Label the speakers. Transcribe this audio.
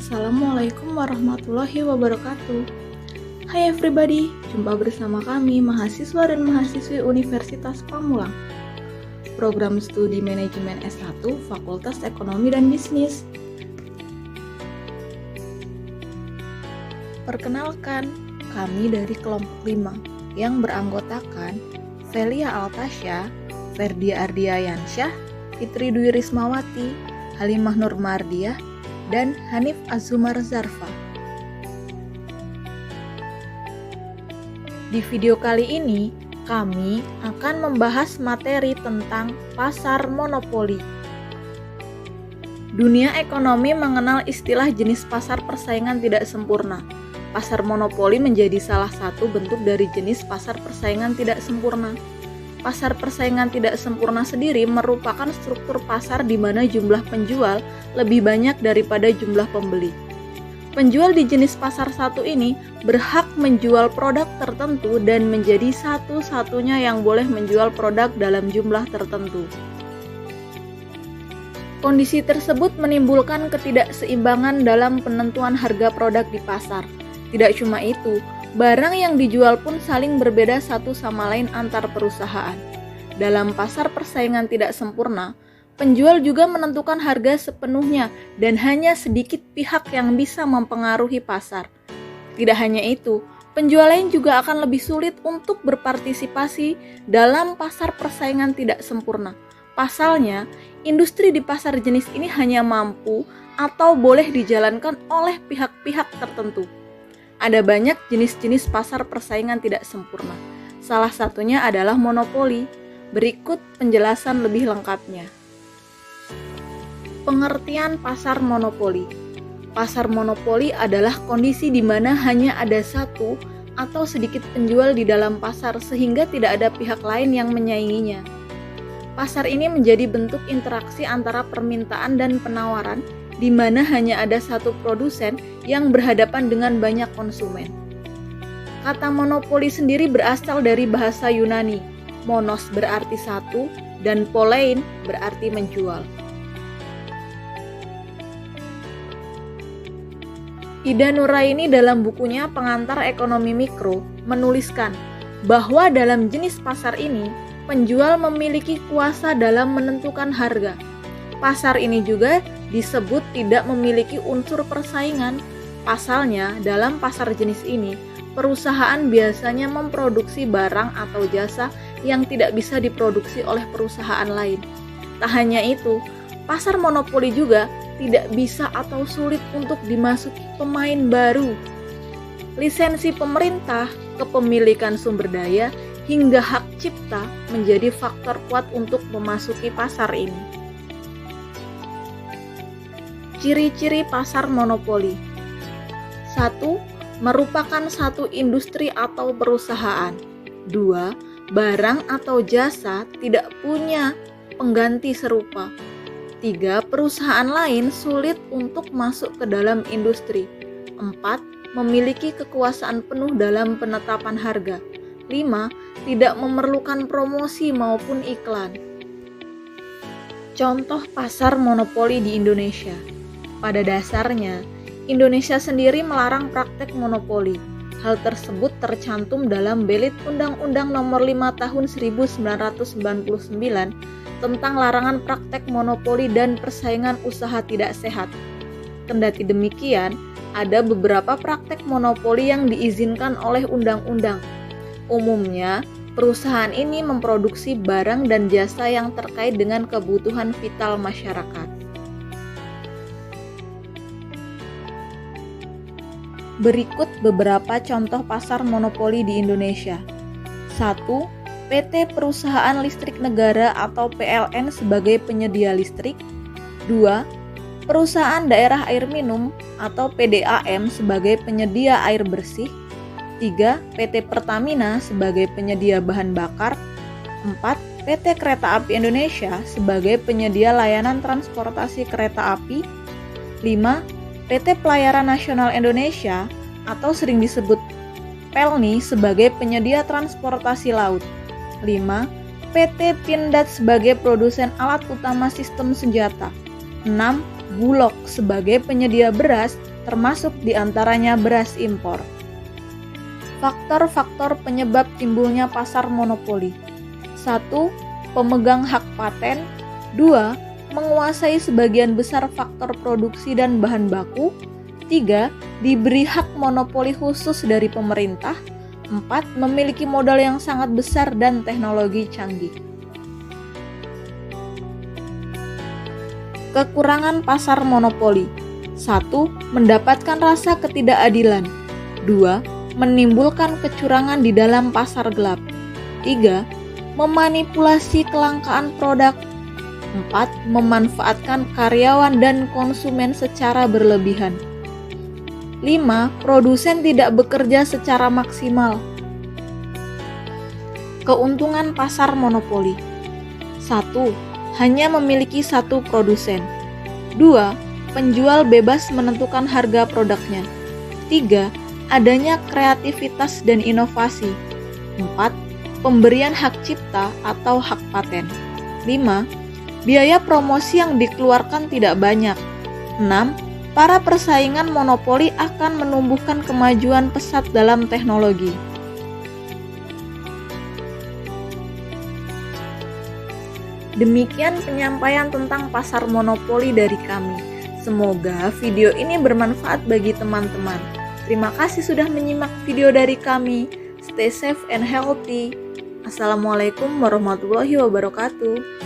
Speaker 1: Assalamualaikum warahmatullahi wabarakatuh. Hai everybody, jumpa bersama kami mahasiswa dan mahasiswi Universitas Pamulang. Program Studi Manajemen S1 Fakultas Ekonomi dan Bisnis. Perkenalkan, kami dari kelompok 5 yang beranggotakan Velia Altasya, Ferdia Ardiayansyah, Fitri Dwi Rismawati, Halimah Nurmardiah, dan Hanif Azumar Zarfa. Di video kali ini, kami akan membahas materi tentang pasar monopoli. Dunia ekonomi mengenal istilah jenis pasar persaingan tidak sempurna. Pasar monopoli menjadi salah satu bentuk dari jenis pasar persaingan tidak sempurna. Pasar persaingan tidak sempurna sendiri merupakan struktur pasar di mana jumlah penjual lebih banyak daripada jumlah pembeli. Penjual di jenis pasar satu ini berhak menjual produk tertentu dan menjadi satu-satunya yang boleh menjual produk dalam jumlah tertentu. Kondisi tersebut menimbulkan ketidakseimbangan dalam penentuan harga produk di pasar. Tidak cuma itu, barang yang dijual pun saling berbeda satu sama lain antar perusahaan. Dalam pasar persaingan tidak sempurna, penjual juga menentukan harga sepenuhnya dan hanya sedikit pihak yang bisa mempengaruhi pasar. Tidak hanya itu, penjual lain juga akan lebih sulit untuk berpartisipasi dalam pasar persaingan tidak sempurna. Pasalnya, industri di pasar jenis ini hanya mampu atau boleh dijalankan oleh pihak-pihak tertentu. Ada banyak jenis-jenis pasar persaingan tidak sempurna. Salah satunya adalah monopoli. Berikut penjelasan lebih lengkapnya. Pengertian pasar monopoli. Pasar monopoli adalah kondisi di mana hanya ada satu atau sedikit penjual di dalam pasar sehingga tidak ada pihak lain yang menyainginya. Pasar ini menjadi bentuk interaksi antara permintaan dan penawaran di mana hanya ada satu produsen yang berhadapan dengan banyak konsumen. Kata monopoli sendiri berasal dari bahasa Yunani. Monos berarti satu dan polein berarti menjual. Ida Nuraini dalam bukunya Pengantar Ekonomi Mikro menuliskan bahwa dalam jenis pasar ini, penjual memiliki kuasa dalam menentukan harga. Pasar ini juga disebut tidak memiliki unsur persaingan. Pasalnya, dalam pasar jenis ini, perusahaan biasanya memproduksi barang atau jasa yang tidak bisa diproduksi oleh perusahaan lain. Tak hanya itu, pasar monopoli juga tidak bisa atau sulit untuk dimasuki pemain baru. Lisensi pemerintah, kepemilikan sumber daya, hingga hak cipta menjadi faktor kuat untuk memasuki pasar ini. Ciri-ciri pasar monopoli. 1. Merupakan satu industri atau perusahaan. 2. Barang atau jasa tidak punya pengganti serupa. 3. Perusahaan lain sulit untuk masuk ke dalam industri. 4. Memiliki kekuasaan penuh dalam penetapan harga. 5. Tidak memerlukan promosi maupun iklan. Contoh pasar monopoli di Indonesia. Pada dasarnya, Indonesia sendiri melarang praktek monopoli. Hal tersebut tercantum dalam Belit Undang-Undang Nomor 5 Tahun 1999 tentang larangan praktek monopoli dan persaingan usaha tidak sehat. Kendati demikian, ada beberapa praktek monopoli yang diizinkan oleh undang-undang. Umumnya, perusahaan ini memproduksi barang dan jasa yang terkait dengan kebutuhan vital masyarakat. Berikut beberapa contoh pasar monopoli di Indonesia. 1. PT Perusahaan Listrik Negara atau PLN sebagai penyedia listrik. 2. Perusahaan Daerah Air Minum atau PDAM sebagai penyedia air bersih. 3. PT Pertamina sebagai penyedia bahan bakar. 4. PT Kereta Api Indonesia sebagai penyedia layanan transportasi kereta api. 5. PT Pelayaran Nasional Indonesia atau sering disebut PELNI sebagai penyedia transportasi laut. 5. PT Pindad sebagai produsen alat utama sistem senjata. 6. Bulog sebagai penyedia beras, termasuk diantaranya beras impor. Faktor-faktor penyebab timbulnya pasar monopoli. 1. Pemegang hak paten. 2. Menguasai sebagian besar faktor produksi dan bahan baku. 3. Diberi hak monopoli khusus dari pemerintah. 4. Memiliki modal yang sangat besar dan teknologi canggih. Kekurangan pasar monopoli. 1. Mendapatkan rasa ketidakadilan. 2. Menimbulkan kecurangan di dalam pasar gelap. 3. Memanipulasi kelangkaan produk. 4. Memanfaatkan karyawan dan konsumen secara berlebihan. 5. Produsen tidak bekerja secara maksimal. Keuntungan pasar monopoli. 1. Hanya memiliki satu produsen. 2. Penjual bebas menentukan harga produknya. 3. Adanya kreativitas dan inovasi. 4. Pemberian hak cipta atau hak paten. 5. Biaya promosi yang dikeluarkan tidak banyak. 6. Para persaingan monopoli akan menumbuhkan kemajuan pesat dalam teknologi. Demikian penyampaian tentang pasar monopoli dari kami. Semoga video ini bermanfaat bagi teman-teman. Terima kasih sudah menyimak video dari kami. Stay safe and healthy. Assalamualaikum warahmatullahi wabarakatuh.